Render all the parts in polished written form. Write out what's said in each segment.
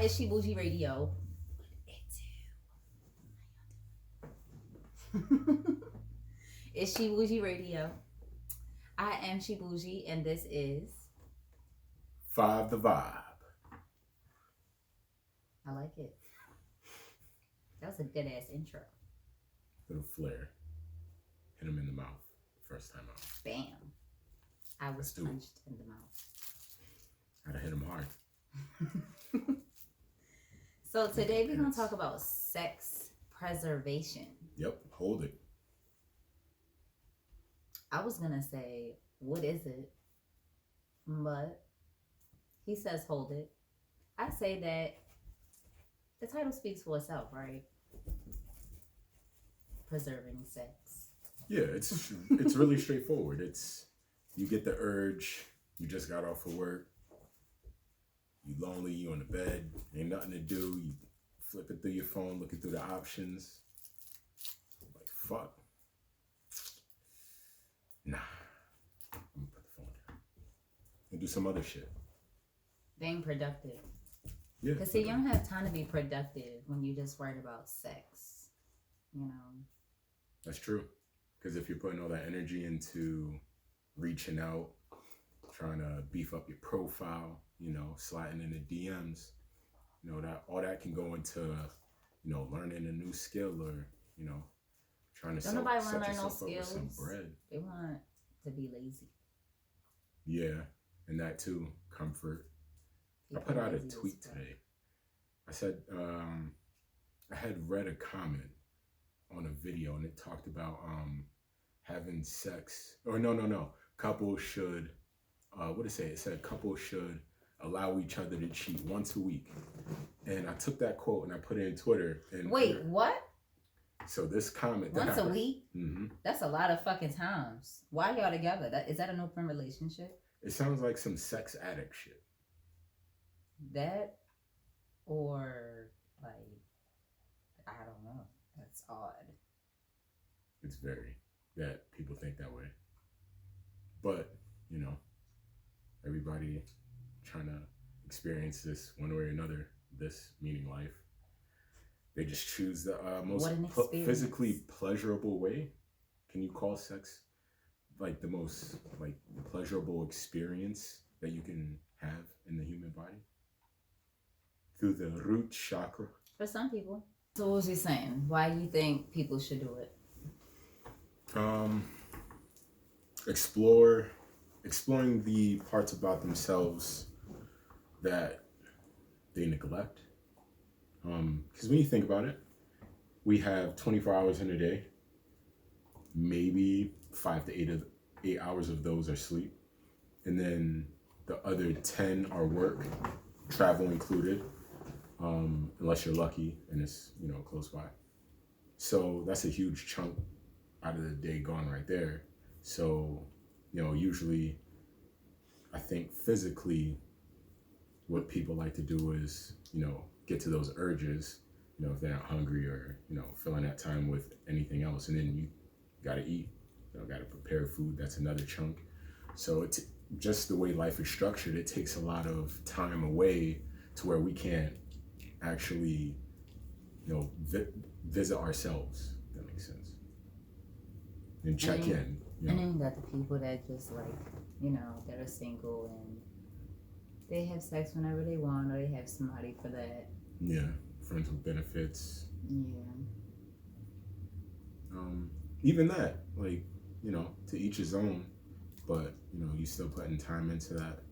Is She Bougie Radio. It's She Bougie Radio. I am She Bougie, and this is Five the Vibe. I like it. That was a good ass intro. Little flair. Hit him in the mouth. First time out. Bam. I was punched in the mouth. Gotta hit him hard. So today we're going to talk about sex preservation. Yep, hold it. I was going to say, what is it? But he says hold it. I say that the title speaks for itself, right? Preserving sex. Yeah, it's really straightforward. It's you get the urge, you just got off of work, you lonely, you on the bed, ain't nothing to do, you flipping through your phone, looking through the options. Like, fuck. Nah. I'm gonna put the phone down. And do some other shit. Being productive. Yeah. Because see, you don't have time to be productive when you just worried about sex. You know. That's true. Because if you're putting all that energy into reaching out, trying to beef up your profile, you know, sliding in the DMs, you know, that all that can go into, you know, learning a new skill or, you know, trying to set yourself up with some bread. They want to be lazy. Yeah, and that too, comfort. I put out a tweet today. I said, I had read a comment on a video and it talked about having sex, or no, couples should, what did it say? It said couples should allow each other to cheat once a week. And I took that quote and I put it in Twitter. And wait, what? So this comment. Once a week? Mm-hmm. That's a lot of fucking times. Why y'all together? Is that an open relationship? It sounds like some sex addict shit. That, or like, I don't know. That's odd. It's very that people think that way. But, you know, everybody trying to experience this one way or another, this meaning life. They just choose the most physically pleasurable way. Can you call sex like the most like pleasurable experience that you can have in the human body? Through the root chakra. For some people. So what was he saying? Why do you think people should do it? Exploring the parts about themselves that they neglect. Because when you think about it, we have 24 hours in a day. Maybe 5 to 8 hours of those are sleep. And then the other 10 are work, travel included, unless you're lucky and it's, you know, close by. So that's a huge chunk out of the day gone right there. So, you know, usually I think physically what people like to do is, you know, get to those urges, you know, if they're not hungry or, you know, filling that time with anything else. And then you got to eat, you know, got to prepare food. That's another chunk. So it's just the way life is structured. It takes a lot of time away to where we can't actually, you know, visit ourselves. If that makes sense. And check in. You know? And then you got the people that just like, you know, that are single and they have sex whenever they want, or they have somebody for that. Yeah, friends with benefits. Yeah. Even that, like, you know, to each his own, but, you know, you still putting time into that.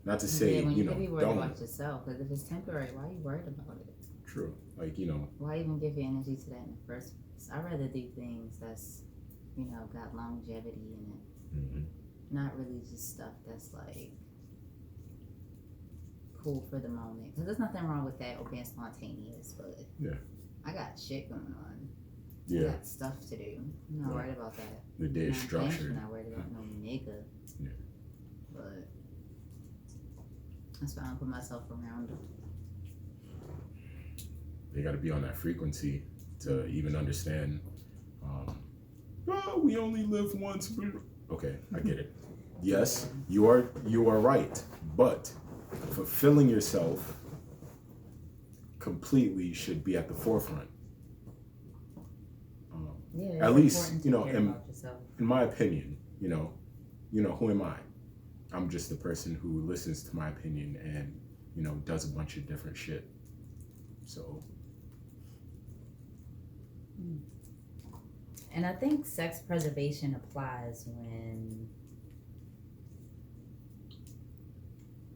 Not to say, yeah, you know, could be worried don't. about yourself, because if it's temporary, why are you worried about it? True. Like, you know. Why even give your energy to that in the first place? I'd rather do things that's, you know, got longevity in it. Mm-hmm. Not really just stuff that's like cool for the moment. Because there's nothing wrong with that or being spontaneous, but yeah, I got shit going on. Yeah. I got stuff to do. I'm not worried about that. The day is structured. I'm not worried about no nigga. Yeah. But that's why I don't put myself around them. They got to be on that frequency to even understand. Oh, we only live once. Okay, I get it. Yes, you are right. But fulfilling yourself completely should be at the forefront. Yeah, at least, you know, in my opinion, you know, who am I? I'm just the person who listens to my opinion and, you know, does a bunch of different shit. So. And I think sex preservation applies when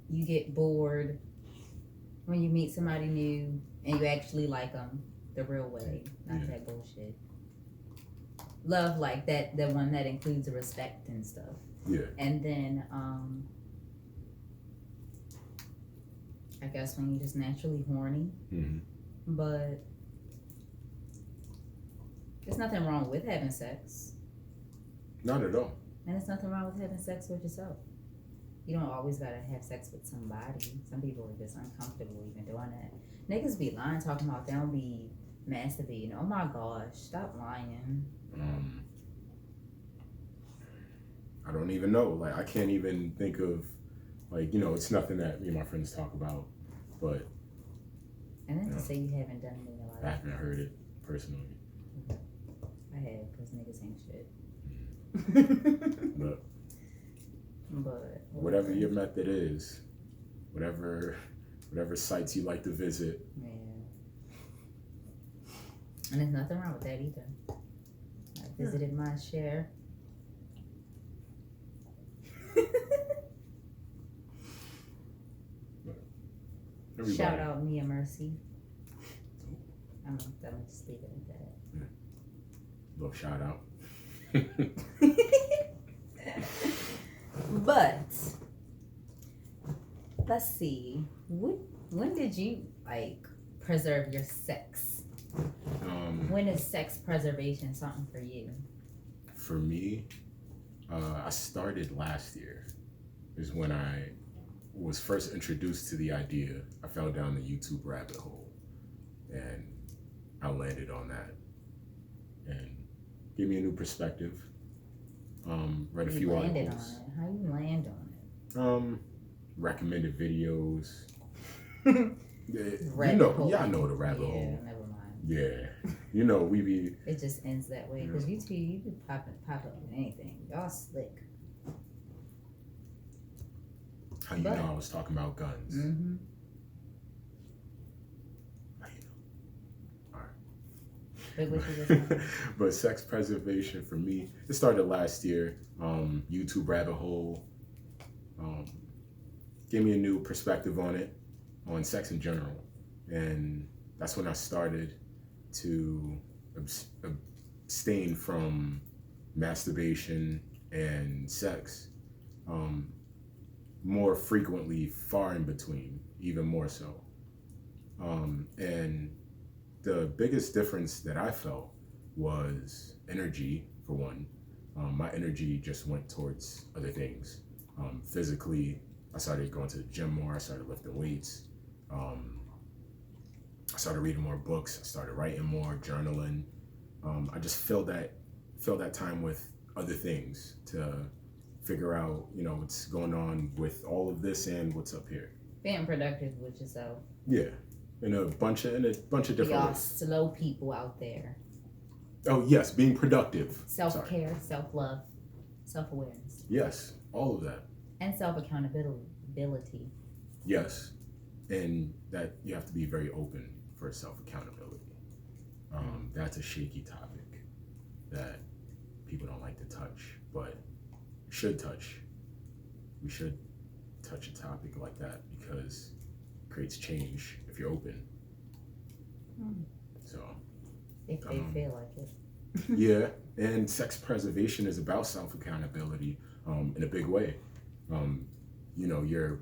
you get bored, when you meet somebody new and you actually like them the real way, not that bullshit. Love like that, the one that includes respect and stuff. Yeah. And then I guess when you're just naturally horny. Mm-hmm. But there's nothing wrong with having sex. Not at all. And there's nothing wrong with having sex with yourself. You don't always gotta have sex with somebody. Some people are just uncomfortable even doing that. Niggas be lying, talking about they don't be masturbating. Oh my gosh, stop lying. I don't even know. Like, I can't even think of, like, you know, it's nothing that me and my friends talk about, but. And then to say you haven't done it in your life. I haven't heard it personally. I have, because niggas ain't shit. But whatever your method is, whatever sites you like to visit. Yeah. And there's nothing wrong with that either. I visited my share. Everybody. Shout out Mia Mercy. I'm gonna just leave it at that. Yeah. Little shout out. But let's see. When did you like preserve your sex? When is sex preservation something for you? For me, I started last year. Is when I was first introduced to the idea. I fell down the YouTube rabbit hole, and I landed on that, and gave me a new perspective. Read a few articles. On it. How you land on it? Recommended videos. Rabbit hole. Y'all know the rabbit hole. Never mind. Yeah, you know we be. It just ends that way because you be pop up with anything. Y'all slick. How you know I was talking about guns? Mm-hmm. How you know? All right. But sex preservation for me, it started last year. YouTube rabbit hole gave me a new perspective on it, on sex in general, and that's when I started to abstain from masturbation and sex. More frequently, far in between, even more so. And the biggest difference that I felt was energy, for one. My energy just went towards other things. Physically, I started going to the gym more, I started lifting weights. I started reading more books, I started writing more, journaling. I just filled that time with other things to figure out, you know, what's going on with all of this and what's up here. Being productive with yourself. Yeah, in a bunch of different y'all ways. Slow people out there. Oh yes, being productive. Self-care, self-love, self-awareness. Yes, all of that. And self-accountability. Yes, and that you have to be very open for self-accountability. That's a shaky topic that people don't like to touch, but should touch. We should touch a topic like that because it creates change if you're open. So if they feel like it. Yeah, and sex preservation is about self-accountability in a big way. You know, you're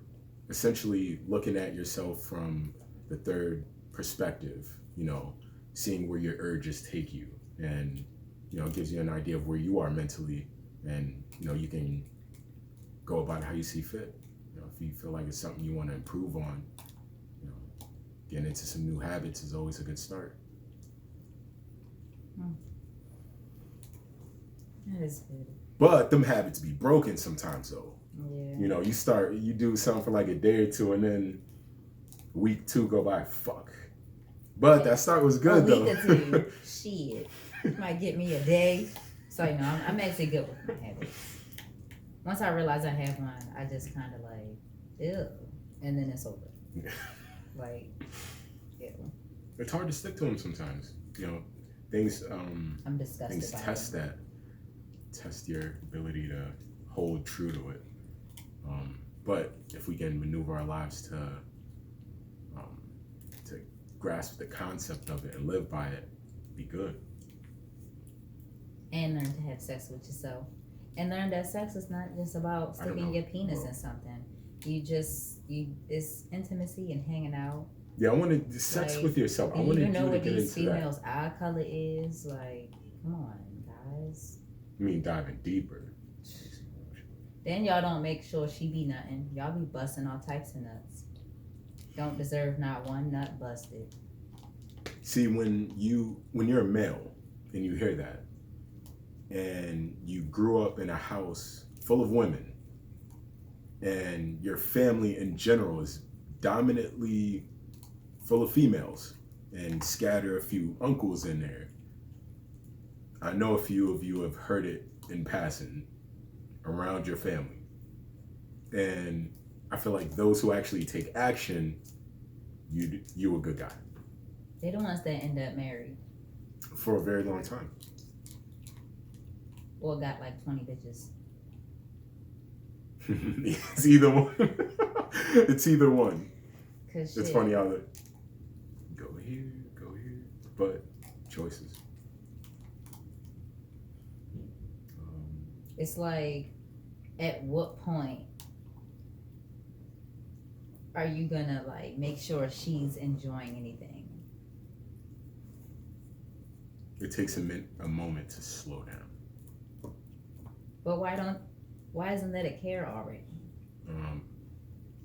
essentially looking at yourself from the third perspective, you know, seeing where your urges take you, and you know, it gives you an idea of where you are mentally, and you know, you can go about it how you see fit. You know, if you feel like it's something you want to improve on, you know, getting into some new habits is always a good start. That is good. But them habits be broken sometimes though. Yeah. You know, you do something for like a day or two, and then week 2 go by, fuck. But that start was good a though. week or two, shit, might get me a day. So you know, I'm actually good with my habits. Once I realize I have one, I just kind of like, ew, and then it's over. Like, ew. It's hard to stick to them sometimes. You know, things. I'm disgusted Things by test them. test your ability to hold true to it. But if we can maneuver our lives to grasp the concept of it and live by it, be good. And learn to have sex with yourself. And learn that sex is not just about sticking your penis in something. It's intimacy and hanging out. Yeah, I want to sex like, with yourself. I want to you know what get these into females' eye color is. Like, come on, guys. I mean, diving deeper. Then y'all don't make sure she be nothing. Y'all be busting all types of nuts. Don't deserve not one nut busted. See, when you're a male and you hear that, and you grew up in a house full of women, and your family in general is dominantly full of females, and scatter a few uncles in there, I know a few of you have heard it in passing around your family. And I feel like those who actually take action, you a good guy. They the ones that end up married. For a very long time. Or got like 20 bitches. It's either one. It's either one. It's funny how they go here, but choices. It's like, at what point are you gonna like make sure she's enjoying anything? It takes a moment to slow down. But why isn't that a care already?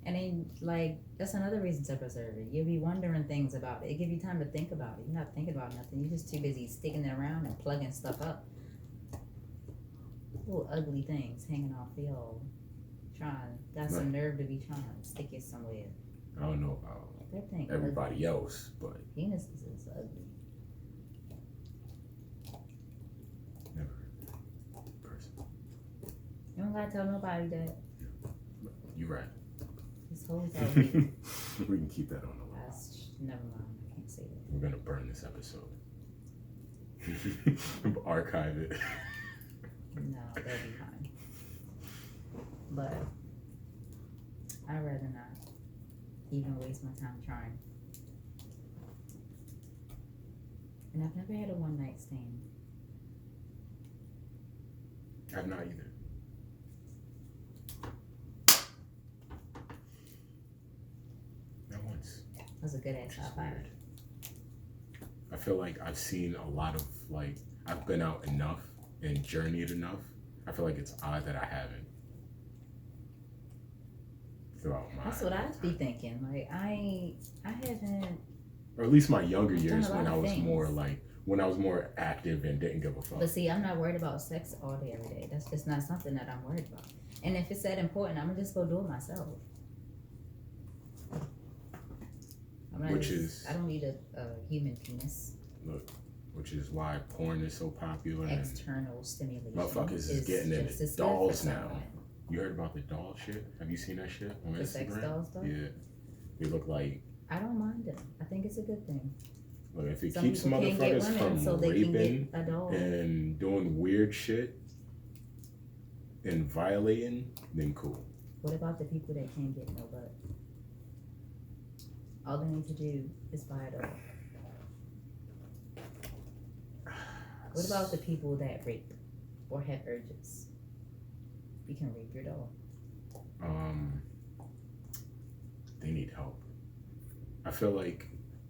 And then, like, that's another reason to preserve it. You'll be wondering things about it. It give you time to think about it. You're not thinking about nothing. You're just too busy sticking it around and plugging stuff up. Little ugly things hanging off y'all. Got some nerve to be trying to stick it somewhere. I don't know about everybody else, but penises is ugly. Never heard that person. You don't gotta tell nobody that. You're right. This whole time. We can keep that on the line. Never mind. I can't say that. We're gonna burn this episode. Archive it. No, that'd be fine. But I'd rather not even waste my time trying. And I've never had a one night stand. I've not either. Not once. That's a good ass top weird. I feel like I've seen a lot of, like, I've been out enough and journeyed enough. I feel like it's odd that I haven't. Throughout my That's what I'd be thinking. Like, I haven't. Or at least my younger years when I was more like, when I was more active and didn't give a fuck. But see, I'm not worried about sex all day, every day. That's just not something that I'm worried about. And if it's that important, I'm gonna just go do it myself. I don't need a human penis. Look, which is why porn is so popular. External stimulation. Motherfuckers is getting into dolls now. You heard about the doll shit? Have you seen that shit on Instagram? The sex dolls stuff? Yeah. They look like... I don't mind it. I think it's a good thing. Look, if it keeps motherfuckers from raping and doing weird shit and violating, then cool. What about the people that can't get no butt? All they need to do is buy a doll. What about the people that rape or have urges? You can rape your doll. They need help. I feel like...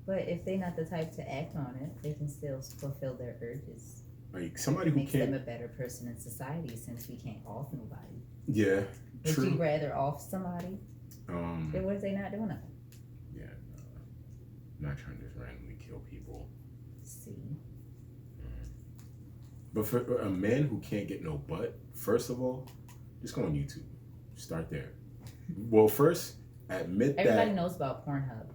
But if they're not the type to act on it, they can still fulfill their urges. Like, somebody who makes them a better person in society, since we can't off nobody. Yeah, Would you rather off somebody? Then what if they not doing nothing? Yeah, no. I'm not trying to just randomly kill people. See? But for a man who can't get no butt, first of all, just go on YouTube. Start there. Well, first, admit Everybody knows about Pornhub.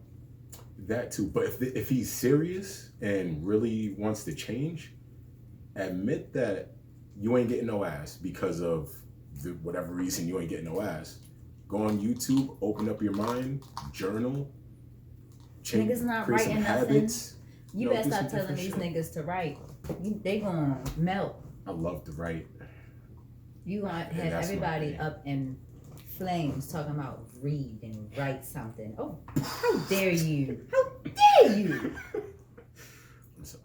That too. But if he's serious and really wants to change, admit that you ain't getting no ass because of whatever reason you ain't getting no ass. Go on YouTube, open up your mind, journal, change, Niggas not create some writing nothing. habits. You better stop telling these niggas to write. They gonna melt. I love to write. You gonna have everybody up in flames talking about read and write something. Oh, how dare you? How dare you? I'm sorry.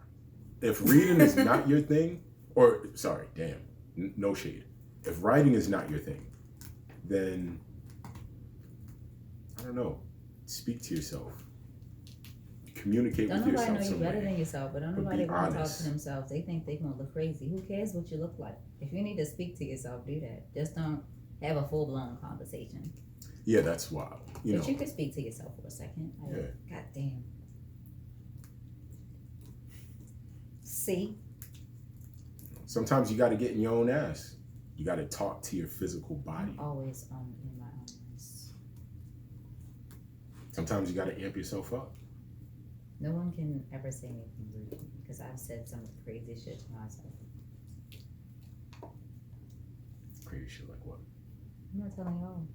If reading is not your thing, or sorry, damn, no shade. If writing is not your thing, then I don't know. Speak to yourself. Communicate with yourself. Don't nobody know you better than yourself, but don't nobody want to talk to themselves. They think they gonna look crazy. Who cares what you look like? If you need to speak to yourself, do that. Just don't have a full blown conversation. Yeah, that's wild. But you can speak to yourself for a second. Like, yeah. God damn. See? Sometimes you got to get in your own ass. You got to talk to your physical body. I'm always in my own ass. Sometimes you got to amp yourself up. No one can ever say anything rude because I've said some of the craziest shit to myself. Crazy shit like what? I'm not telling y'all.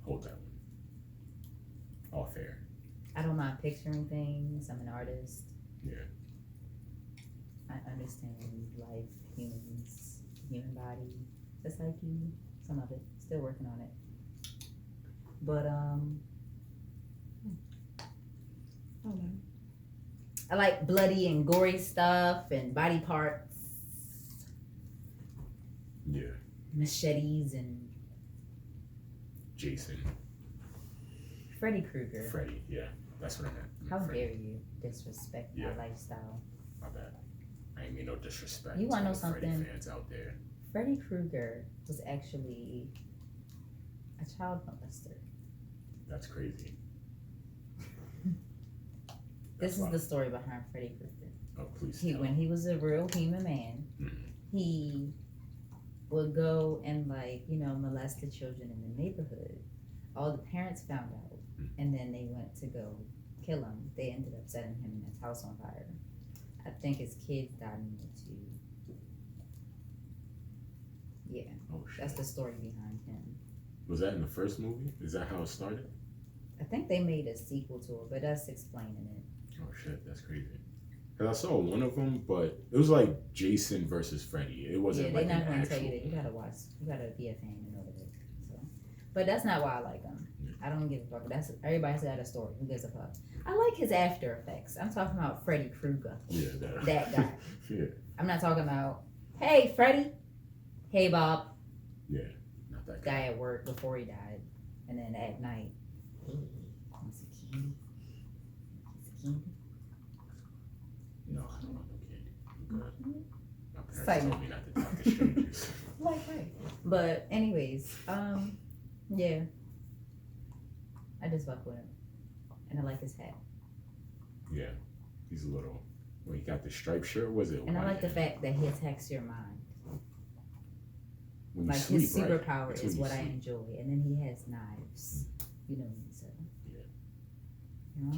Hold that one. All fair. I don't mind picturing things. I'm an artist. Yeah. I understand life, humans, human body, just like you. Some of it. Still working on it. But I like bloody and gory stuff and body parts. Yeah. Machetes and Jason. Freddy Krueger. Freddy, yeah. That's what I meant. How Freddy. dare you disrespect my lifestyle? My bad. I ain't mean no disrespect. You want to know to something? Freddy fans out there. Freddy Krueger was actually a child molester. That's crazy. This is the story behind Freddy Krueger. Oh, please. When he was a real human man, he would go and molest the children in the neighborhood. All the parents found out, and then they went to go kill him. They ended up setting him and his house on fire. I think his kids died in it too. Yeah, that's the story behind him. Was that in the first movie? Is that how it started? I think they made a sequel to it, but that's explaining it. Oh shit, that's crazy. Cause I saw one of them, but it was like Jason versus Freddy. It wasn't like they're not an going to actual. tell you that. You gotta watch. You gotta be a fan to know it. So, but that's not why I like him. I don't give a fuck. That's everybody's got a story. Who gives a fuck? I like his after effects. I'm talking about Freddy Krueger. Yeah, that guy. Yeah. I'm not talking about, hey Freddy, hey Bob. Yeah, not that guy at work before he died, and then at night, wants a candy. No, I don't want no candy. I'm good. My parents told me not to talk to strangers. Right. But anyways, yeah. I just fuck with him. And I like his hat. Yeah. He's a little he got the striped shirt, was it? And I like the fact that he attacks your mind. When you like sleep, his superpower right? is what I enjoy. And then he has knives. You know me, so. Yeah.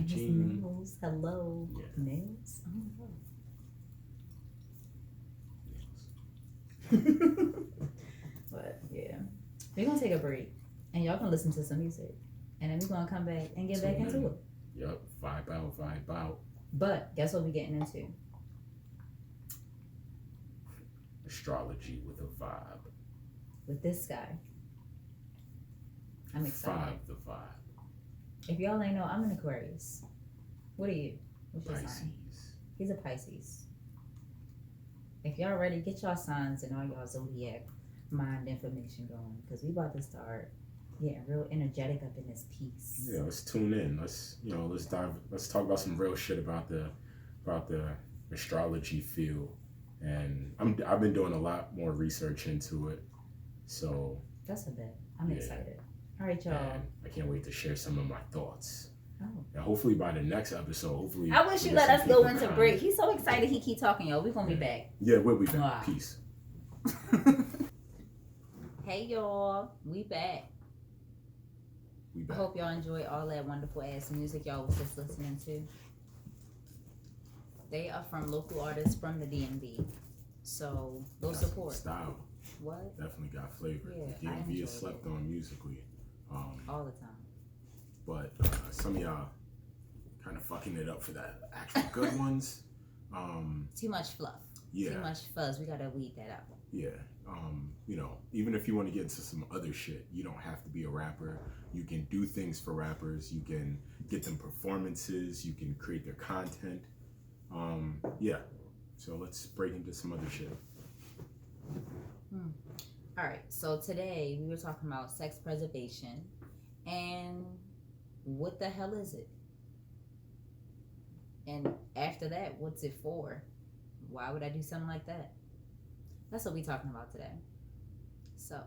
His nails. Hello. Yeah. Nails? Oh my god. But yeah. We're gonna take a break. And y'all can listen to some music. And then we're gonna come back and get back into it. Yep. Vibe out. But guess what we're getting into? Astrology with a vibe. With this guy. I'm excited. The vibe. If y'all ain't know, I'm an Aquarius. What are you? What's your Pisces. sign? He's a Pisces. If y'all ready, get y'all signs and all y'all zodiac mind information going, because we about to start getting real energetic up in this piece. Yeah, let's tune in. Let's talk about some real shit about the astrology field. And I've been doing a lot more research into it. So that's a bet. I'm excited. All right, y'all. And I can't wait to share some of my thoughts. Oh. And hopefully by the next episode, I wish you let us go into break. He's so excited he keep talking, y'all. We're gonna be back. Yeah, we'll be back. Wow. Peace. Hey y'all, we back. We I back. hope y'all enjoy all that wonderful ass music y'all was just listening to. They are from local artists from the DMV. So go support. Style. What? Definitely got flavor. Yeah, The I DMV enjoyed is slept it. on musically. All the time. But some of y'all kind of fucking it up for that actual good ones. Too much fluff. Yeah. Too much fuzz. We gotta weed that out. Yeah. You know, even if you want to get into some other shit, you don't have to be a rapper. You can do things for rappers. You can get them performances. You can create their content. Yeah. So let's break into some other shit. All right. So today we were talking about sex preservation, and what the hell is it? And after that, what's it for? Why would I do something like that? That's what we're talking about today. So,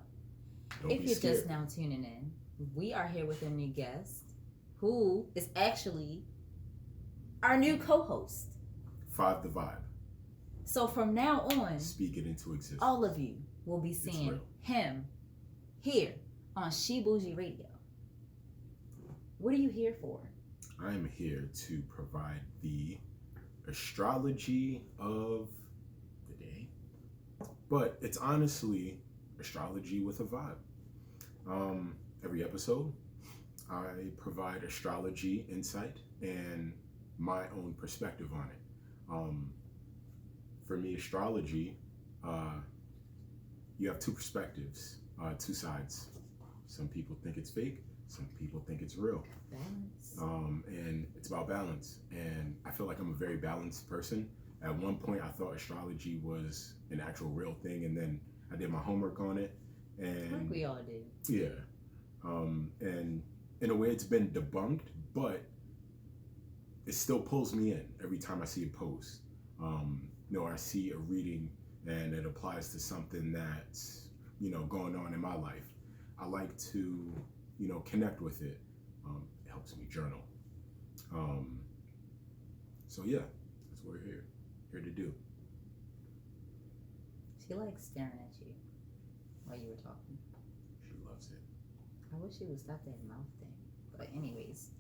Don't if be you're scared. just now tuning in, we are here with a new guest who is actually our new co-host. 5 the Vibe. So from now on, Speak it into existence. all of you will be seeing real. him here on She Bougie Radio. What are you here for? I am here to provide the astrology of the day. But it's honestly astrology with a vibe. Every episode, I provide astrology insight and my own perspective on it. For me, astrology, you have two perspectives, two sides. Some people think it's fake, some people think it's real. Balance. And it's about balance. And I feel like I'm a very balanced person. At one point, I thought astrology was an actual real thing, and then I did my homework on it. And Like we all do. yeah. And in a way, it's been debunked, but it still pulls me in every time I see a post. I see a reading and it applies to something that's, going on in my life. I like to, connect with it. It helps me journal. So yeah, that's what we're here to do. She likes staring at you while you were talking. She loves it. I wish she would stop that mouth thing. But anyways.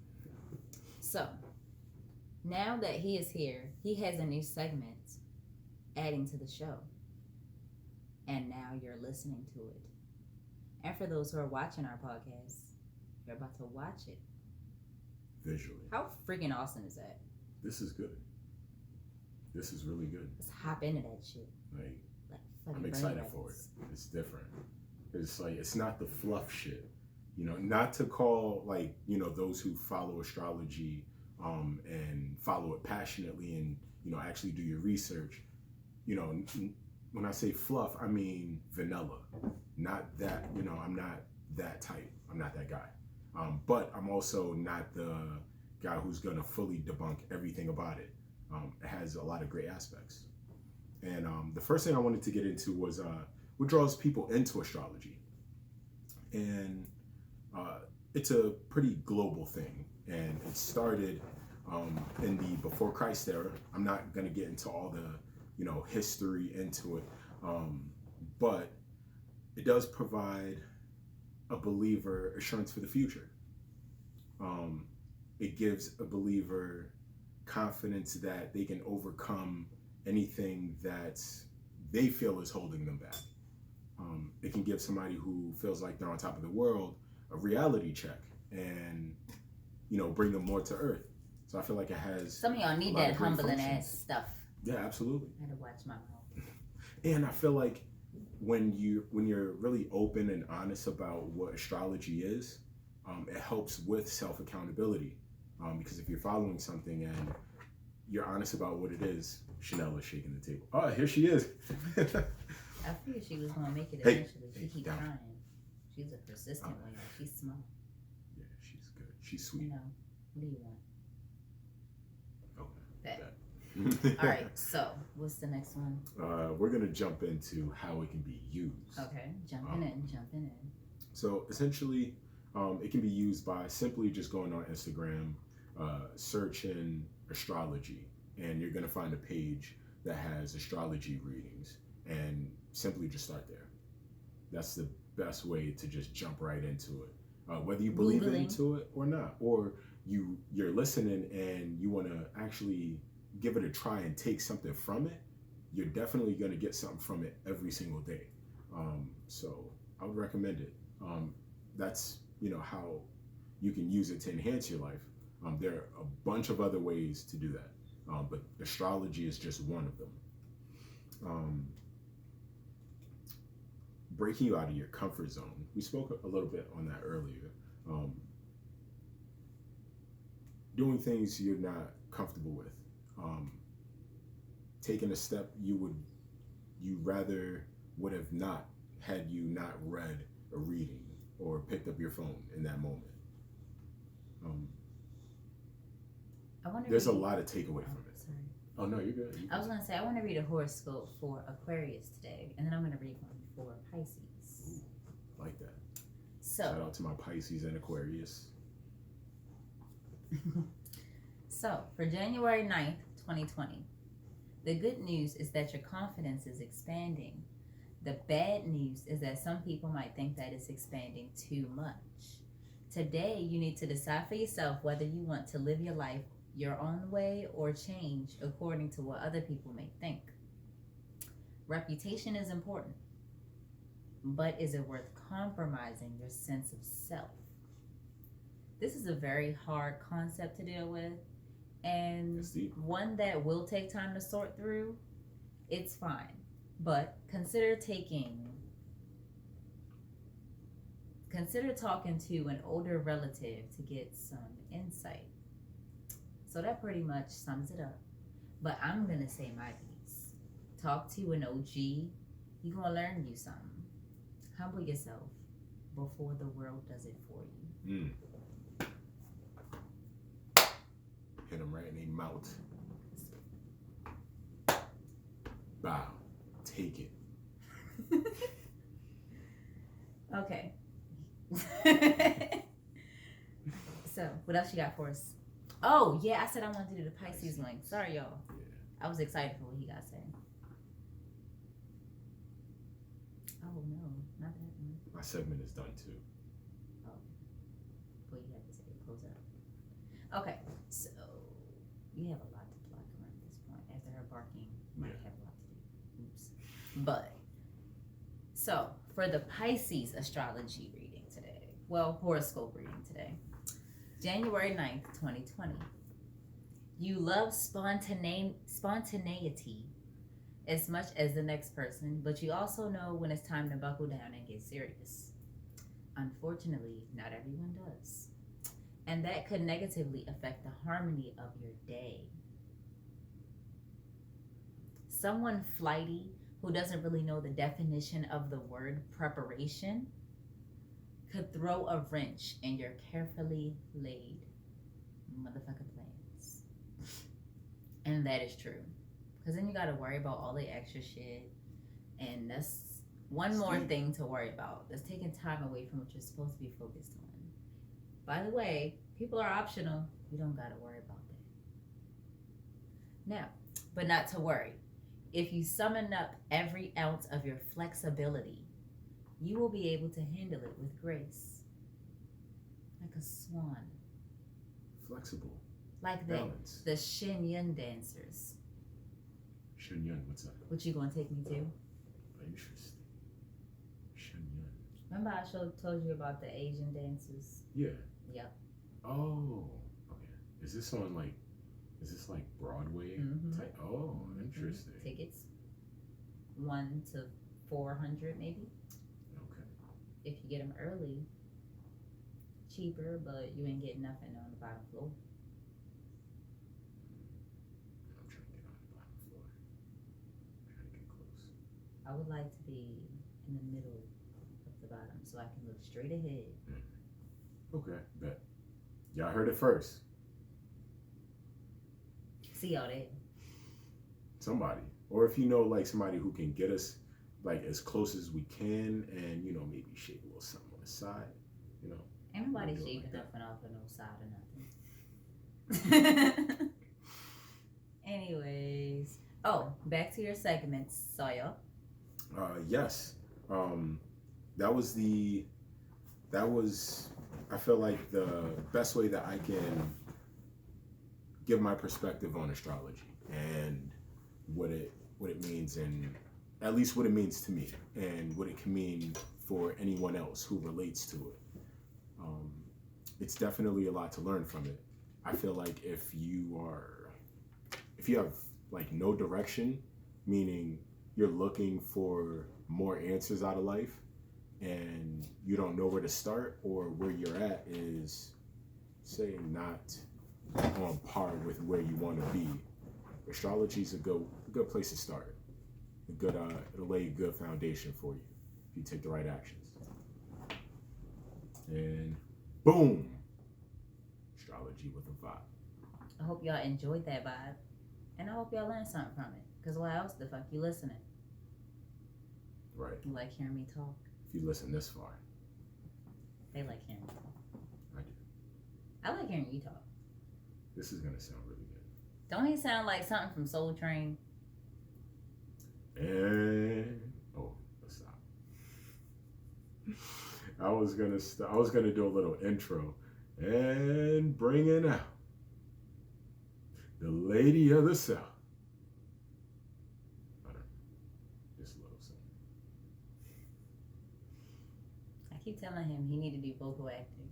So, now that he is here, he has a new segment adding to the show. And now you're listening to it. And for those who are watching our podcast, you're about to watch it. Visually. How freaking awesome is that? This is good. This is really good. Let's hop into that shit. Like, fucking I'm brain excited for it. rabbits. It's different. It's like, it's not the fluff shit. Not to call those who follow astrology and follow it passionately and, actually do your research. When I say fluff, I mean vanilla. Not that, I'm not that type. I'm not that guy. But I'm also not the guy who's going to fully debunk everything about it. It has a lot of great aspects. And the first thing I wanted to get into was what draws people into astrology. And it's a pretty global thing. And it started in the before Christ era. I'm not going to get into all the, history into it. But it does provide a believer assurance for the future. It gives a believer confidence that they can overcome anything that they feel is holding them back. It can give somebody who feels like they're on top of the world a reality check and, bring them more to earth. So I feel like it has. Some of y'all need that humbling ass stuff. Yeah, absolutely. I had to watch my mouth. And I feel like when you're really open and honest about what astrology is, it helps with self-accountability. Because if you're following something and you're honest about what it is, Chanel is shaking the table. Oh, here she is. I figured she was going to make it Hey, eventually. She keeps down. trying. She's a persistent one. She's smart. Yeah, she's good. She's sweet. What do you want? Okay. That. All right, so what's the next one? We're going to jump into how it can be used. Okay, jumping in. So essentially, it can be used by simply just going on Instagram, searching astrology, and you're going to find a page that has astrology readings, and simply just start there. That's the best way to just jump right into it. whether you believe Googling. into it or not, or you're listening and you want to actually give it a try and take something from it, you're definitely going to get something from it every single day. So I would recommend it. That's how you can use it to enhance your life. There are a bunch of other ways to do that, but astrology is just one of them. Breaking you out of your comfort zone. We spoke a little bit on that earlier. Doing things you're not comfortable with. Taking a step you rather would have not had you not read a reading or picked up your phone in that moment. There's a lot of takeaway from it. Sorry. Oh no, you're good. I was gonna say I want to read a horoscope for Aquarius today, and then I'm gonna read one for Pisces. Ooh, like that. So shout out to my Pisces and Aquarius. So for January 9th, 2020, the good news is that your confidence is expanding. The bad news is that some people might think that it's expanding too much. Today, you need to decide for yourself whether you want to live your life your own way or change according to what other people may think. Reputation is important, but is it worth compromising your sense of self? This is a very hard concept to deal with, and one that will take time to sort through. It's fine, but consider talking to an older relative to get some insight. So that pretty much sums it up. But I'm gonna say my piece. Talk to an OG. You're gonna learn you something. Humble yourself before the world does it for you. Hit them right in their mouth. Bow. Take it. Okay. So, what else you got for us? Oh, yeah, I said I wanted to do the Pisces one. Sorry, y'all. Yeah. I was excited for what he got to say. Oh, no, not that one. My segment is done too. Oh, what you have to say? Close it up. Okay, so you have a lot to pluck around this point. After her barking, you might have a lot to do. Oops. But, so, for the Pisces astrology reading today, well, horoscope reading today, January 9th, 2020. You love spontaneity as much as the next person, but you also know when it's time to buckle down and get serious. Unfortunately, not everyone does. And that could negatively affect the harmony of your day. Someone flighty who doesn't really know the definition of the word preparation could throw a wrench in your carefully laid motherfucking plans. And that is true. Because then you got to worry about all the extra shit. And that's one more thing to worry about. That's taking time away from what you're supposed to be focused on. By the way, people are optional. You don't got to worry about that. Now, but not to worry. If you summon up every ounce of your flexibility, you will be able to handle it with grace. Like a swan. Flexible. Like the Shin Yun dancers. Shin Yun, what's that? What you gonna take me to? Interesting. Shin Yun. Remember I told you about the Asian dancers? Yeah. Yep. Oh, okay. Is this like Broadway type? Oh, interesting. Tickets 1 to 400 maybe. Okay. If you get them early, cheaper, but you ain't getting nothing on the bottom floor. I'm trying to get on the bottom floor. I gotta get close. I would like to be in the middle of the bottom so I can look straight ahead. Okay, bet. Y'all heard it first. See y'all there. Somebody. Or if you know like somebody who can get us like as close as we can and, maybe shave a little something on the side, Ain't nobody shaving like nothing off of no side or nothing. Anyways. Oh, back to your segments, Sawyer. Yes. That was I feel like the best way that I can give my perspective on astrology and what it means, and at least what it means to me and what it can mean for anyone else who relates to it. It's definitely a lot to learn from it. I feel like if you have like no direction, meaning you're looking for more answers out of life and you don't know where to start, or where you're at is, say, not on par with where you want to be, astrology is a good place to start. It'll lay a good foundation for you if you take the right actions. And boom, astrology with a vibe. I hope y'all enjoyed that vibe, and I hope y'all learned something from it. Cause why else the fuck you listening? Right. You like hearing me talk? If you listen this far. They like hearing me talk. I do. I like hearing you talk. This is gonna sound really good. Don't he sound like something from Soul Train? And let's stop. I was gonna do a little intro and bring it out the lady of the South. I don't know, just a little something. I keep telling him he need to do vocal acting,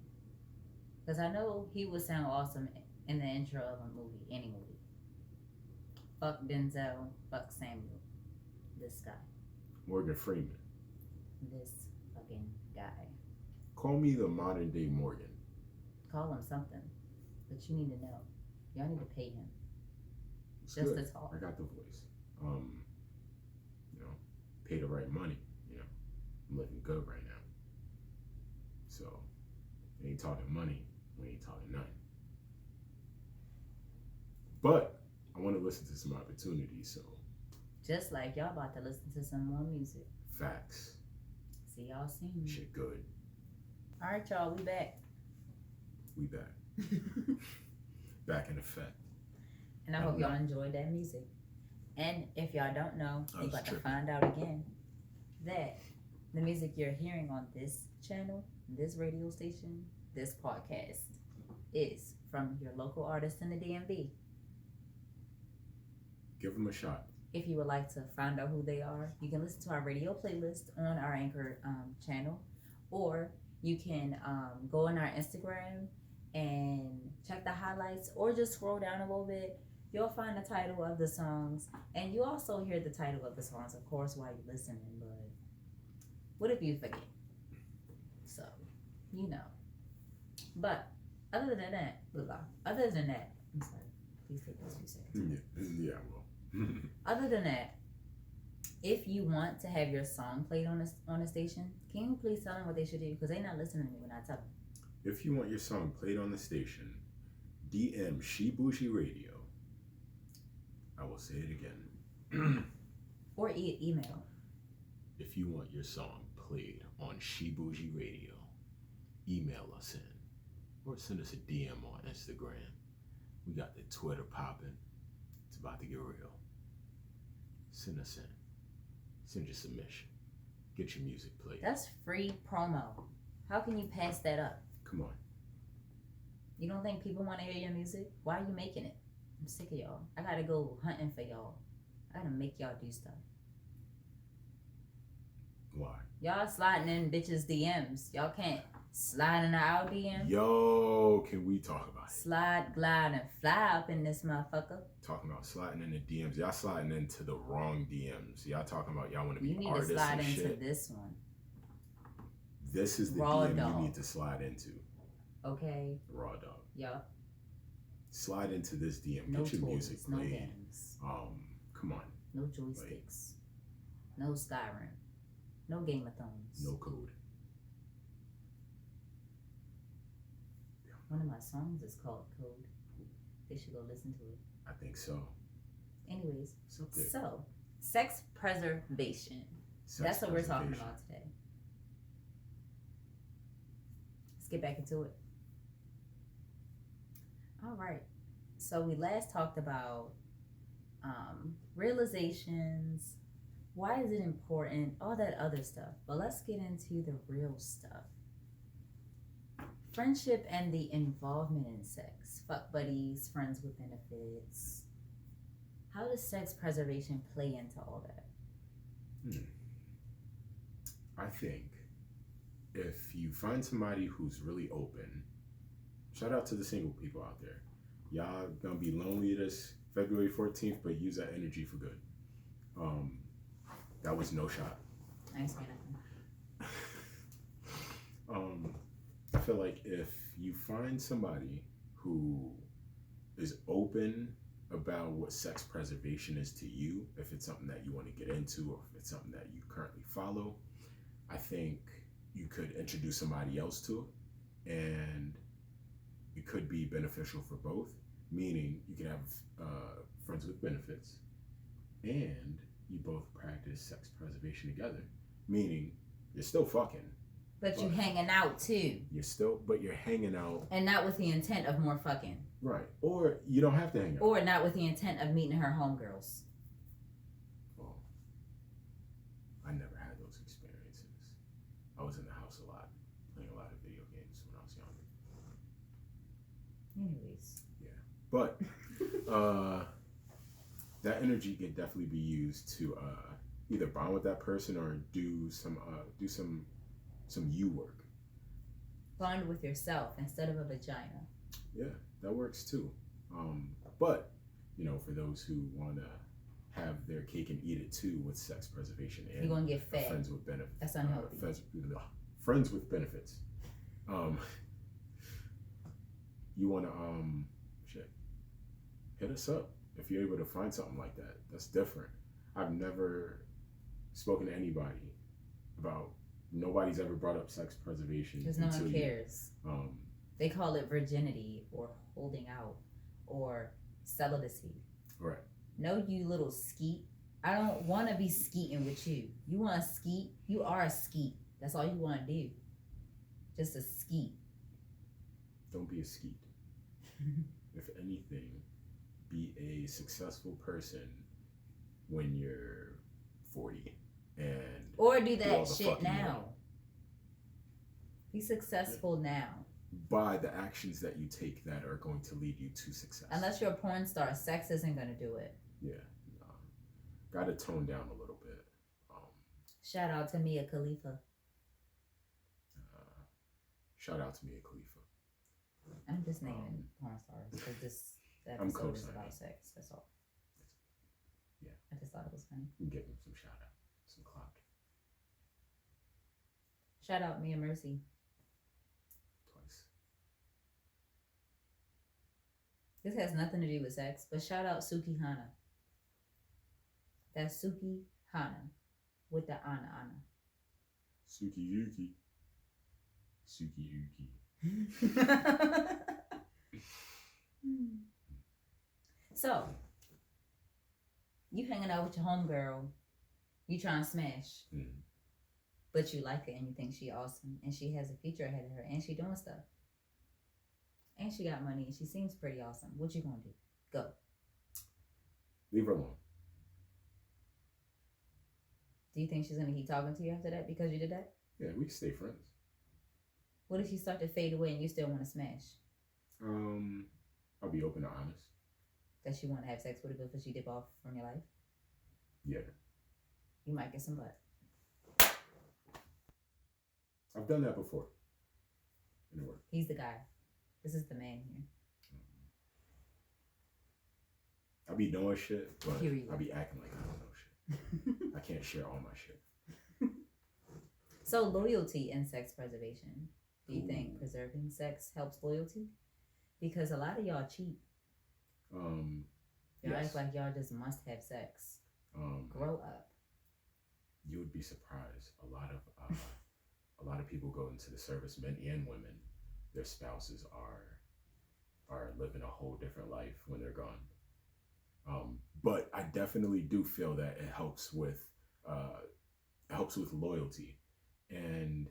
cause I know he would sound awesome in the intro of a movie, any movie. Fuck Denzel, fuck Samuel. This guy. Morgan Freeman. This fucking guy. Call me the modern day Morgan. Call him something. But you need to know. Y'all need to pay him. It's Just good. to talk. I got the voice. Pay the right money. I'm living good right now. So, ain't talking money. We ain't talking nothing. But I want to listen to some opportunities. So. Just like y'all about to listen to some more music. Facts. See y'all soon. Shit good. All right, y'all. We back. We back. Back in effect. And I hope y'all enjoyed that music. And if y'all don't know, you're about to find out again that the music you're hearing on this channel, this radio station, this podcast is from your local artist in the DMV. Give them a shot. If you would like to find out who they are, you can listen to our radio playlist on our Anchor channel, or you can go on our Instagram and check the highlights, or just scroll down a little bit. You'll find the title of the songs, and you also hear the title of the songs, of course, while you're listening. But what if you forget? So, But other than that, I'm sorry. Please take those 2 seconds. Yeah, well. Other than that, if you want to have your song played on a station, can you please tell them what they should do? Because they're not listening to me when I tell them. If you want your song played on the station, DM She Bougie Radio. I will say it again. Or email. If you want your song played on She Bougie Radio, email us in. Or send us a DM on Instagram. We got the Twitter popping. It's about to get real. Send us in. Send your submission. Get your music played. That's free promo. How can you pass that up? Come on. You don't think people want to hear your music? Why are you making it? I'm sick of y'all. I gotta go hunting for y'all. I gotta make y'all do stuff. Why? Y'all sliding in bitches' DMs. Y'all can't slide in our DM. Yo, can we talk about it? Slide, glide, and fly up in this motherfucker. Talking about sliding in the DMs. Y'all sliding into the wrong DMs. Y'all talking about y'all want to be You need to artists slide and into shit. this one. This is the Raw DM dog. you need to slide into. Okay. Raw dog. Yup. Slide into this DM. No Get your toys, music no played. games. Come on. No joysticks. No Skyrim. No Game of Thrones. No code. One of my songs is called Code. They should go listen to it. I think so. Anyways, It's up there. so sex preservation. That's what we're talking about today. Let's get back into it. All right. So we last talked about realizations. Why is it important? All that other stuff. But let's get into the real stuff. Friendship and the involvement in sex. Fuck buddies, friends with benefits. How does sex preservation play into all that? I think if you find somebody who's really open, shout out to the single people out there. Y'all gonna be lonely this February 14th, but use that energy for good. That was no shot. I ain't saying nothing. I feel like if you find somebody who is open about what sex preservation is to you, if it's something that you want to get into, or if it's something that you currently follow, I think you could introduce somebody else to it, and it could be beneficial for both. Meaning, you could have friends with benefits, and you both practice sex preservation together. Meaning, you're still fucking, but you hanging out too. But you're hanging out, and not with the intent of more fucking. Right, or you don't have to hang out, or not with the intent of meeting her homegirls. Well, I never had those experiences. I was in the house a lot, playing a lot of video games when I was younger. Anyways. Yeah, but that energy could definitely be used to either bond with that person or do some you work. Bond with yourself instead of a vagina. Yeah, that works too. But for those who want to have their cake and eat it too with sex preservation and you're gonna get fed. Friends with benefits. That's unhealthy. Friends with benefits. You want to hit us up if you're able to find something like that. That's different. I've never spoken to anybody about. Nobody's ever brought up sex preservation because no one cares. They call it virginity or holding out or celibacy. Right. No, you little skeet. I don't want to be skeeting with you. You want to skeet? You are a skeet. That's all you want to do. Just a skeet. Don't be a skeet. If anything, be a successful person when you're 40 and or do that shit now. Be successful now. By the actions that you take that are going to lead you to success. Unless you're a porn star, sex isn't going to do it. Yeah. Got to tone down a little bit. Shout out to Mia Khalifa. Shout out to Mia Khalifa. I'm just naming porn stars because this episode is about sex. That's all. Yeah. I just thought it was funny. You can give them some shout out, some clout. Shout out Mia Mercy. Twice. This has nothing to do with sex, but shout out Suki Hana. That's Suki Hana with the Ana. Suki Yuki. Suki Yuki. So, you hanging out with your homegirl, you trying to smash, but you like her and you think she awesome, and she has a future ahead of her, and she doing stuff, and she got money, and she seems pretty awesome. What you gonna do? Go. Leave her alone. Do you think she's gonna keep talking to you after that because you did that? Yeah, we can stay friends. What if you start to fade away and you still want to smash? I'll be open and honest. That she want to have sex with her before she dip off from your life? Yeah. You might get some butt. I've done that before. And it worked. He's the guy. This is the man here. I be doing shit, but Period. I be acting like I don't know shit. I can't share all my shit. So loyalty and sex preservation. Do you think preserving sex helps loyalty? Because a lot of y'all cheat. Y'all act like y'all just must have sex. Grow up. You would be surprised. A lot of people go into the service, men and women. Their spouses are living a whole different life when they're gone. But I definitely do feel that it helps with loyalty, and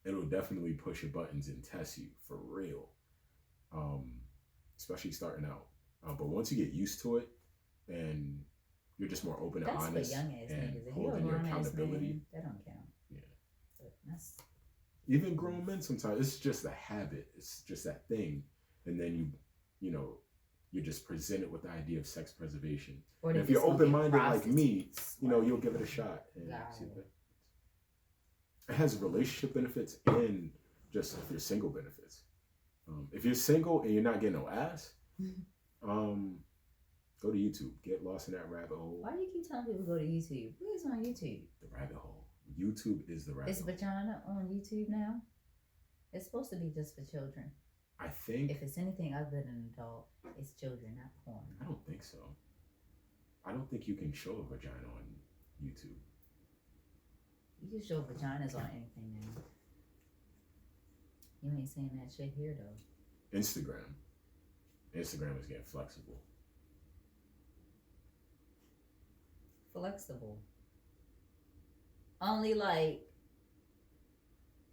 it'll definitely push your buttons and test you for real, especially starting out. But once you get used to it, and you're just more open and honest, for young ass and niggas. If holding you're your a grown ass accountability, man, that don't count. Yeah, But that's Even grown men sometimes, it's just a habit. It's just that thing. And then you're just presented with the idea of sex preservation. Or if you're open-minded like me, you'll give it a shot. And see if it has relationship benefits and just if you're single benefits. If you're single and you're not getting no ass, go to YouTube. Get lost in that rabbit hole. Why do you keep telling people to go to YouTube? Who is on YouTube? The rabbit hole. YouTube is the rabbit hole. Is vagina on YouTube now? It's supposed to be just for children. I think. If it's anything other than an adult, it's children, not porn. I don't think so. I don't think you can show a vagina on YouTube. You can show vaginas on anything now. You ain't saying that shit here though. Instagram is getting flexible. Flexible. Only like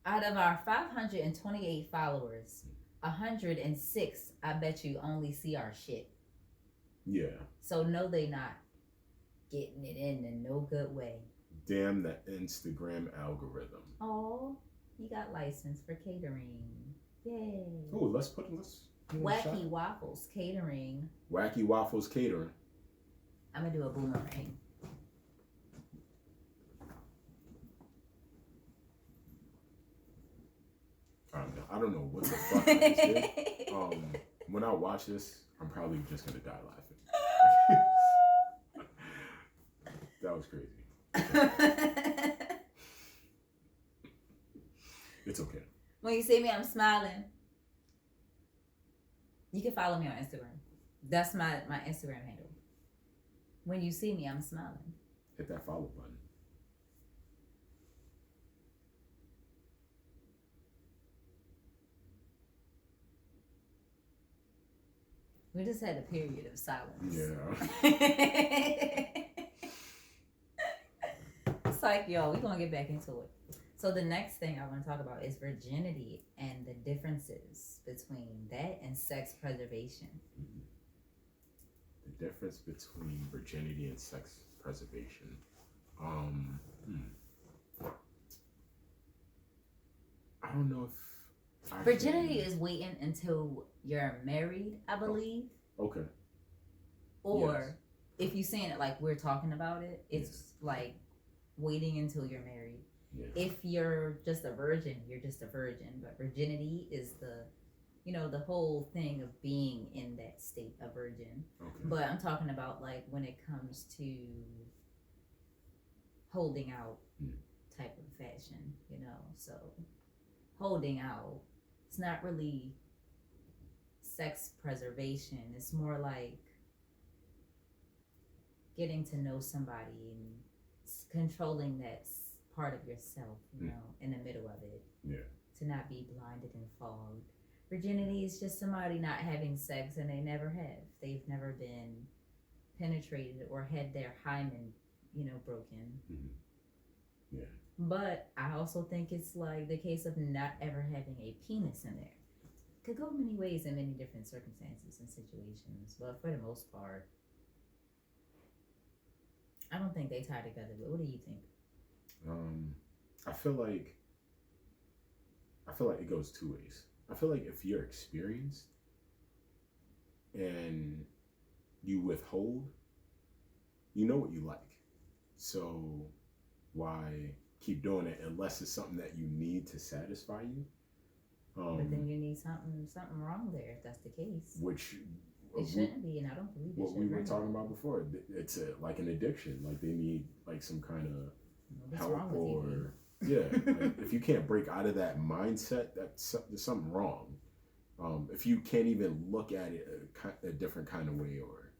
out of our 528 followers, 106, I bet you only see our shit. Yeah. So no, they not getting it in no good way. Damn that Instagram algorithm. Oh, you got license for catering. Yay. Oh, let's Wacky Waffles Catering. Wacky Waffles Catering. I'm gonna do a boomerang. I don't know what the fuck I just did. When I watch this, I'm probably just gonna die laughing. That was crazy. It's okay. When you see me, I'm smiling. You can follow me on Instagram. That's my Instagram handle. When you see me, I'm smiling. Hit that follow button. We just had a period of silence. Yeah. It's like, yo, we're going to get back into it. So the next thing I want to talk about is virginity and the differences between that and sex preservation. Mm-hmm. The difference between virginity and sex preservation. I don't know if virginity is waiting until you're married, I believe. Okay. Or if you're saying it like we're talking about it, it's like waiting until you're married. Yeah. If you're just a virgin, you're just a virgin. But virginity is the whole thing of being in that state of virgin. Okay. But I'm talking about like when it comes to holding out type of fashion, so holding out, it's not really sex preservation. It's more like getting to know somebody and controlling that part of yourself, in the middle of it. Yeah. To not be blinded and fogged. Virginity is just somebody not having sex and they never have. They've never been penetrated or had their hymen, broken. Mm-hmm. Yeah. But I also think it's like the case of not ever having a penis in there. Could go many ways in many different circumstances and situations, but for the most part, I don't think they tie together. But what do you think? I feel like it goes two ways. I feel like if you're experienced and you withhold, you know what you like. So why keep doing it unless it's something that you need to satisfy you? But then you need something wrong there if that's the case. Which it shouldn't be, and I don't believe it. What we were talking about before, it's like an addiction. Like they need like some kind of help or like, if you can't break out of that mindset, there's something wrong. If you can't even look at it a different kind of way, or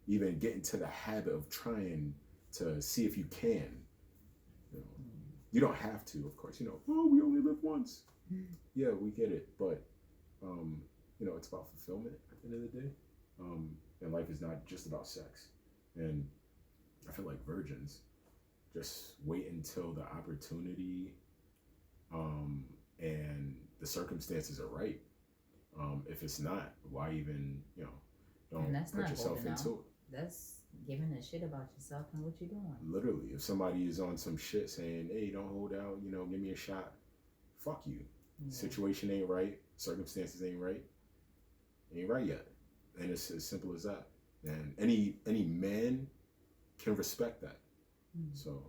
even get into the habit of trying to see if you can. You don't have to, of course. Oh, we only live once. Yeah, we get it, but it's about fulfillment at the end of the day. And life is not just about sex. And I feel like virgins just wait until the opportunity and the circumstances are right. If it's not, why even don't put yourself into it. That's giving a shit about yourself and what you're doing. Literally, if somebody is on some shit saying, "Hey, don't hold out, give me a shot fuck you. Yeah. Situation ain't right. Circumstances ain't right. Ain't right yet. And it's as simple as that. And any man can respect that. Mm. So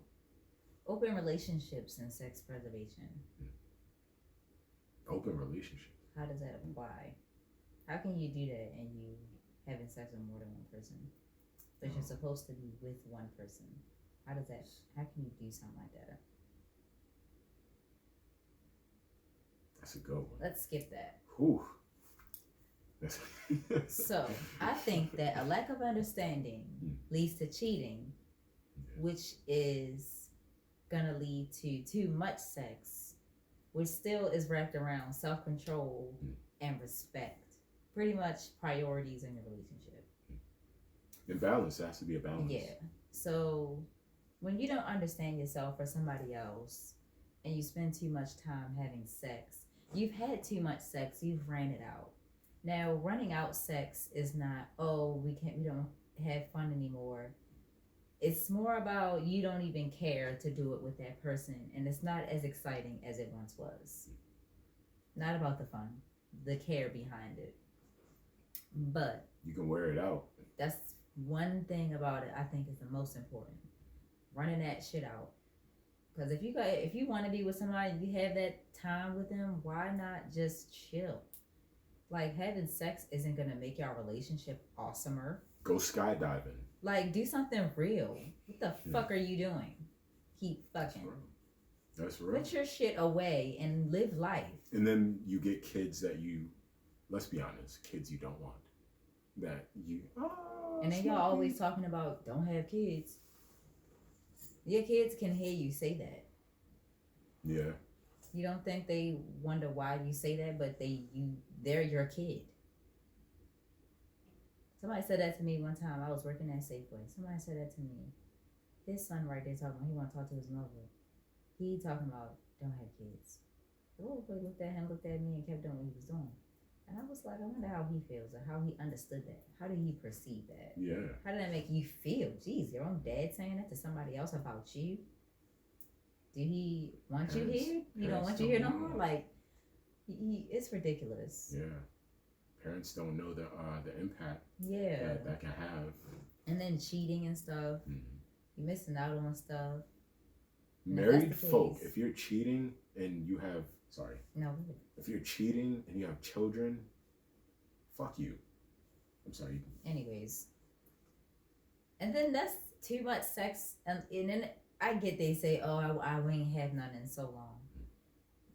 Open relationships and sex preservation. open relationships. How does that apply? How can you do that and you having sex with more than one person? But you're supposed to be with one person. How can you do something like that? That's a good one. Let's skip that. Whew. So I think that a lack of understanding leads to cheating, which is gonna lead to too much sex, which still is wrapped around self-control and respect. Pretty much priorities in your relationship. And balance. There has to be a balance. Yeah. So when you don't understand yourself or somebody else and you spend too much time having sex, you've had too much sex, you've ran it out. Now, running out sex is not, we don't have fun anymore. It's more about you don't even care to do it with that person, and it's not as exciting as it once was. Not about the fun, the care behind it. But you can wear it out. That's one thing about it I think is the most important. Running that shit out. Because if you want to be with somebody, you have that time with them, why not just chill? Like, having sex isn't going to make your relationship awesomer. Go skydiving. Like, do something real. What the fuck are you doing? Keep fucking. That's real. Put your shit away and live life. And then you get kids that let's be honest, kids you don't want. And then y'all always talking about don't have kids. Your kids can hear you say that. Yeah. You don't think they wonder why you say that, but they're your kid. Somebody said that to me one time. I was working at Safeway. Somebody said that to me. His son right there talking, he want to talk to his mother. He talking about don't have kids. The little boy looked at him, looked at me, and kept doing what he was doing. And I was like, I wonder how he feels or how he understood that. How did he perceive that? Yeah. How did that make you feel? Jeez, your own dad saying that to somebody else about you? Do he want you here? You don't want you here no more? Like, it's ridiculous. Yeah. Parents don't know the impact that can have. And then cheating and stuff. Mm-hmm. You're missing out on stuff. Married folk, if you're cheating and you have, if you're cheating and you have children, fuck you. I'm sorry. Anyways. And then that's too much sex. And then I get they say, I ain't have none in so long.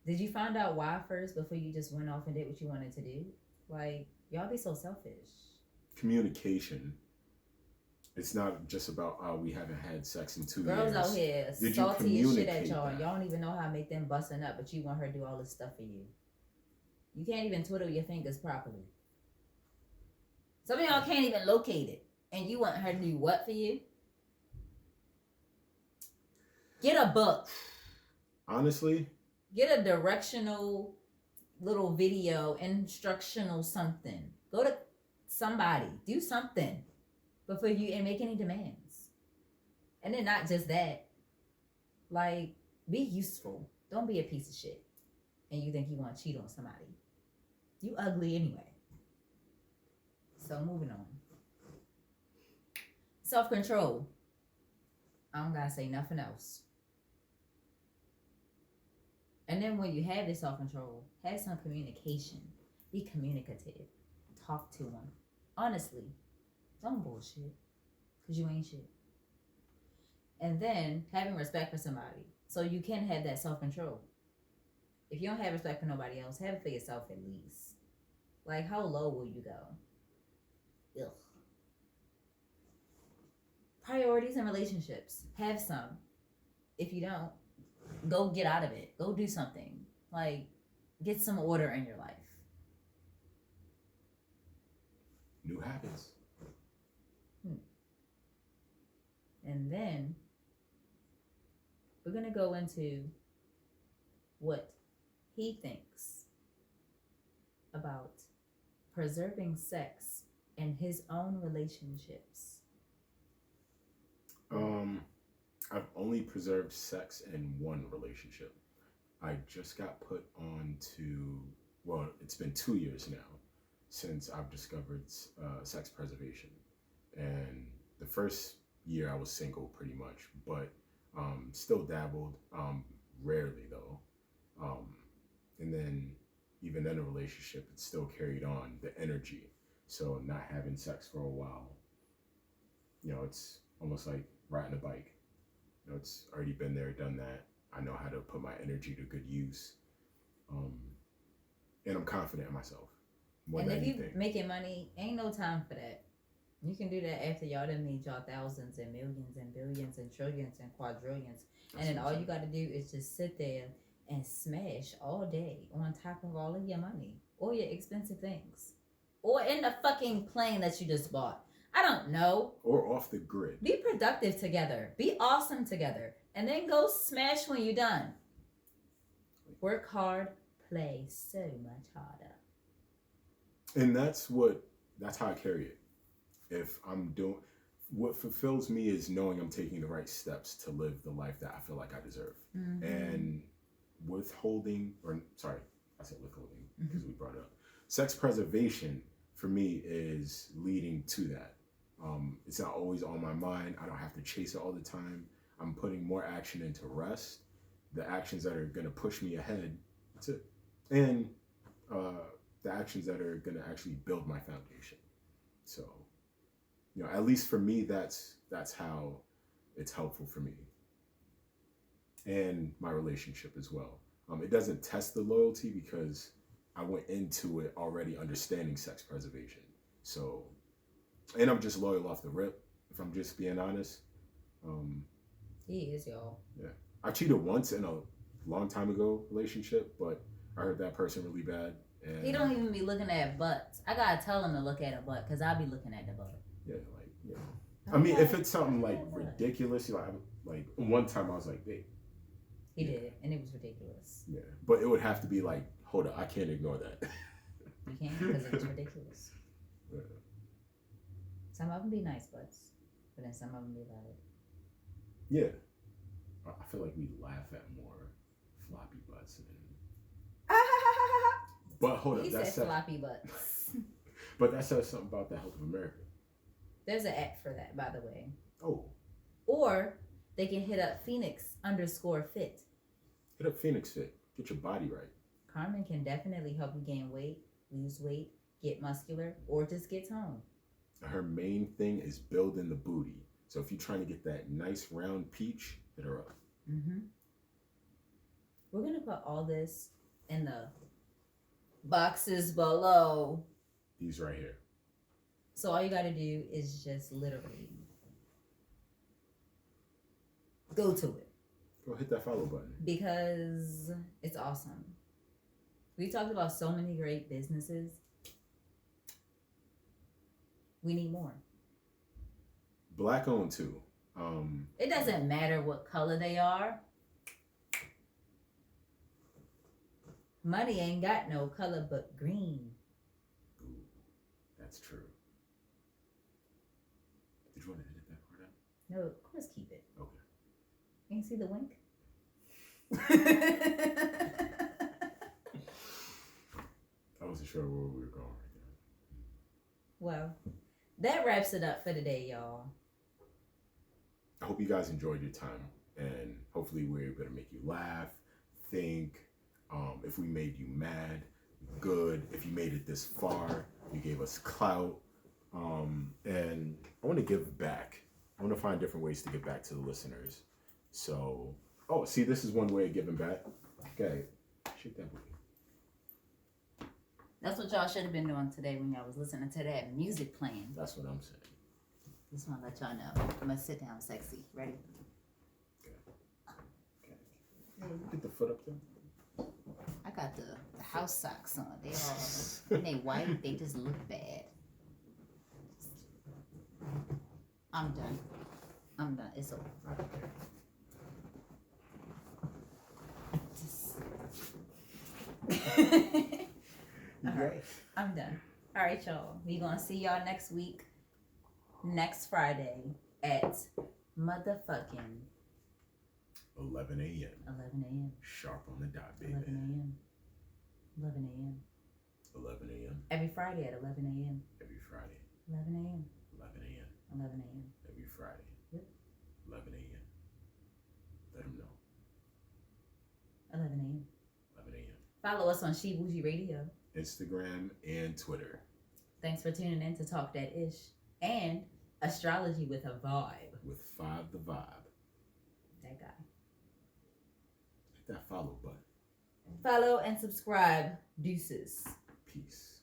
Did you find out why first before you just went off and did what you wanted to do? Like, y'all be so selfish. Communication. It's not just about, we haven't had sex in 2 years. Girls out here salty as shit at y'all. Y'all don't even know how to make them busting up, but you want her to do all this stuff for you. You can't even twiddle your fingers properly. Some of y'all can't even locate it. And you want her to do what for you? Get a book. Honestly? Get a directional little video, instructional something. Go to somebody. Do something before you and make any demands. And then not just that. Like, be useful. Don't be a piece of shit. And you think you want to cheat on somebody. You ugly anyway. So moving on. Self-control. I don't gotta say nothing else. And then when you have this self-control, have some communication. Be communicative. Talk to them. Honestly. Don't bullshit. Because you ain't shit. And then having respect for somebody. So you can have that self-control. If you don't have respect for nobody else, have it for yourself at least. Like, how low will you go? Ugh. Priorities in relationships. Have some. If you don't, go get out of it. Go do something. Like, get some order in your life. New habits. And then we're going to go into what he thinks about preserving sex in his own relationships. I've only preserved sex in one relationship. I just got put on to, well, it's been 2 years now since I've discovered sex preservation. And the first year I was single pretty much, but still dabbled, rarely though. Um, and then even in a relationship, it still carried on the energy. So not having sex for a while, it's almost like riding a bike. It's already been there, done that. I know how to put my energy to good use. Um, and I'm confident in myself more And than if anything. you making money, ain't no time for that. You can do that after y'all done made y'all thousands and millions and billions and trillions and quadrillions. And then all you got to do is just sit there and smash all day on top of all of your money or your expensive things or in the fucking plane that you just bought. I don't know. Or off the grid. Be productive together. Be awesome together. And then go smash when you're done. Work hard, play so much harder. And that's how I carry it. If I'm doing, what fulfills me is knowing I'm taking the right steps to live the life that I feel like I deserve. Mm-hmm. And withholding, or sorry, I said withholding because we brought up sex preservation for me is leading to that. It's not always on my mind. I don't have to chase it all the time. I'm putting more action into rest, the actions that are going to push me ahead, and the actions that are going to actually build my foundation. So, at least for me, that's how it's helpful for me, and my relationship as well. It doesn't test the loyalty because I went into it already understanding sex preservation. So, and I'm just loyal off the rip, if I'm just being honest. He is, y'all. Yeah. I cheated once in a long time ago relationship, but I heard that person really bad. And he don't even be looking at butts. I gotta tell him to look at a butt because I'll be looking at the butt. Yeah, I mean, if it's something like ridiculous, like one time I was like, babe. He did, and it was ridiculous. Yeah, but it would have to be like, hold up, I can't ignore that. You can't because it was ridiculous. Yeah. Some of them be nice butts, but then some of them be like. Yeah, I feel like we laugh at more floppy butts than. But hold up, he that's said floppy butts. But that says something about the health of America. There's an app for that, by the way. Oh. Or they can hit up Phoenix_fit. Hit up Phoenix Fit. Get your body right. Carmen can definitely help you gain weight, lose weight, get muscular, or just get toned. Her main thing is building the booty. So if you're trying to get that nice round peach, hit her up. Mm-hmm. We're going to put all this in the boxes below. These right here. So all you got to do is just literally go to it. Go hit that follow button. Because it's awesome. We talked about so many great businesses. We need more. Black owned too. It doesn't matter what color they are. Money ain't got no color but green. Ooh, that's true. Did you want to edit that part out? No, of course keep it. Okay. You see the wink? I wasn't sure where we were going right there. Well, that wraps it up for today, y'all. I hope you guys enjoyed your time, and hopefully we were able to make you laugh, think. If we made you mad, good. If you made it this far, you gave us clout. And I want to give back. I want to find different ways to give back to the listeners. So, see, this is one way of giving back. Okay, shake that booty. That's what y'all should have been doing today when y'all was listening to that music playing. That's what I'm saying. Just want to let y'all know. I'm going to sit down sexy. Ready? Okay. Get the foot up there. I got the house socks on. They white. They just look bad. I'm done. It's over. All right. I'm done. All right, y'all. We gonna see y'all next week. Next Friday at motherfucking 11 a.m. 11 a.m. Sharp on the dot, baby. 11 a.m. 11 a.m. 11 a.m. Every Friday at 11 a.m. Every Friday. 11 a.m. 11 a.m. 11 a.m. Every Friday. Yep. 11 a.m. Let them know. 11 a.m. 11 a.m. Follow us on She Bougie Radio, Instagram and Twitter. Thanks for tuning in to Talk That Ish and Astrology with a Vibe. With 5 the Vibe. That guy. Hit that follow button. Follow and subscribe. Deuces. Peace.